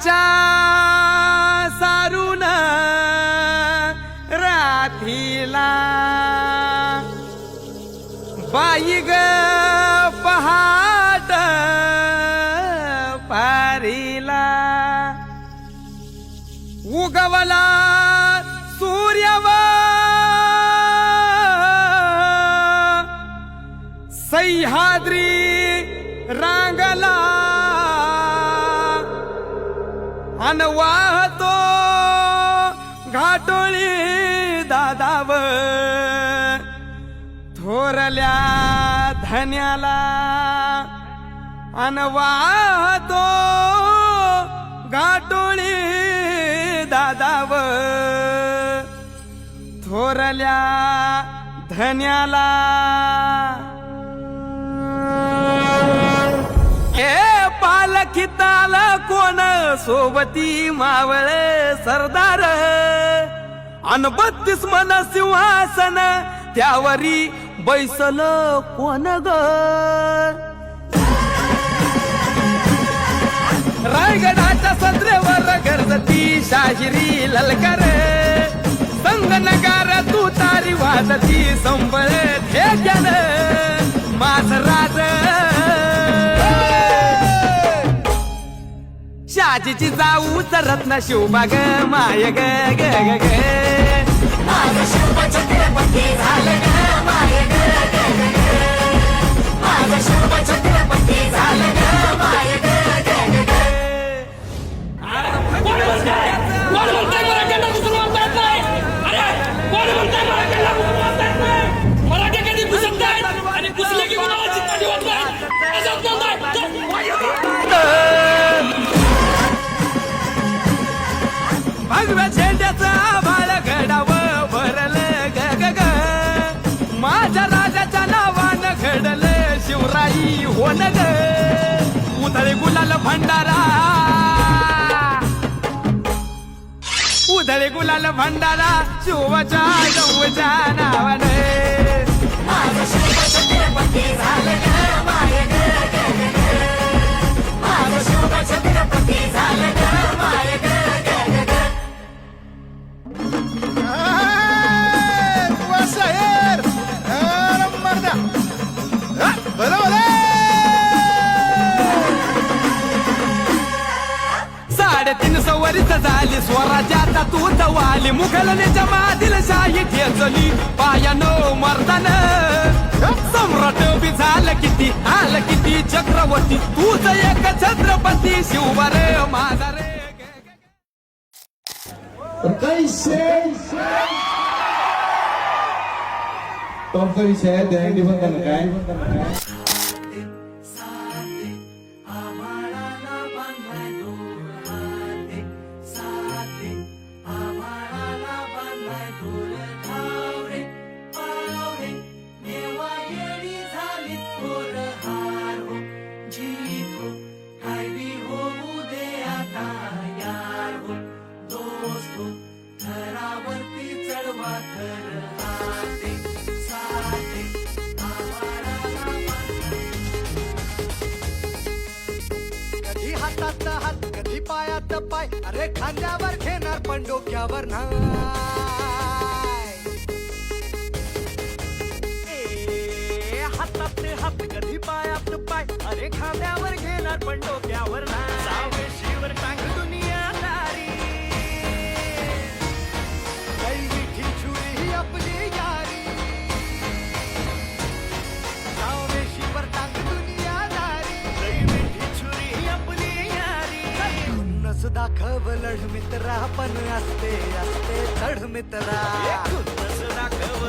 घराच्या सारून राठीला बाई ग पहाट पारीला उगवला सूर्यवा सह्याद्री रांगला अन वाहतो घाटोळी दादाव थोरल्या धन्याला अन वाहतो घाटोळी दादाव थोरल्या धन्याला पालखीताल कोण सोबती मावळ सरदार अन 32 मन सिंहासन त्यावरी बैसल कोण ग रायगडाच्या सत्रेवर गरजती शाहिरी ललकर संगनगार तू तारी वाजती संबळ ठेक्यान माझ राज शाजीची जाऊ रत्न शिवबा ग माय ग ग ग ग माझं शिवबा छत्रपती झालं ग माय ग ग ग ग माझं शिवबा छत्रपती झालं ग माय ग ग ग ग कोण म्हणताय मराठ्यांना घुसून वाचता येत नाही? अरे कोण म्हणताय मराठ्यांना घुसून वाचता येत नाही? मराठी कधी घुसत नाहीत आणि घुसले की कुणाला चित्त ठेवत नाही असं भगव्या झेंड्याचं आभाळ घडावं भरलं ग ग ग माझ्या राजाच्या नावानं घडलं शिवराई होण ग उधळे गुलाल भंडारा उधळे गुलाल भंडारा शिवाच्या नवच्या नावानं माझं शिवबा छत्रपती झालं ग माय ग ग ग ग माझं शिवबा छत्रपती झालं ग माय ग ग ग ग शहर मर्दा बरोबर 350 वर्ष झाली स्वराज्याचा तूच वाली मुघलनेच्या मादील शाही ठेचली पायानो मर्दान सम्राट बी झालं किती आलं किती चक्रवर्ती तूच एक छत्रपती शिवबार माझा रे टॉपचा विषय आहे दहीहंडी बंधन काय हातात हात कधी पायात पाय अरे खांद्यावर घेणार पण डोक्यावर नाही हातात हात कधी पायात पाय अरे खांद्यावर घेणार पण डोक्यावर नाही सावेशीवर टांग दुनियादारी कैची छुरी ही आपली यारी सावेशीवर टांग दुनियादारी कैची छुरी ही आपली खुन्नस दाखव लढ मित्रा पण असते असते चढ मित्रा खुन्नस दाखव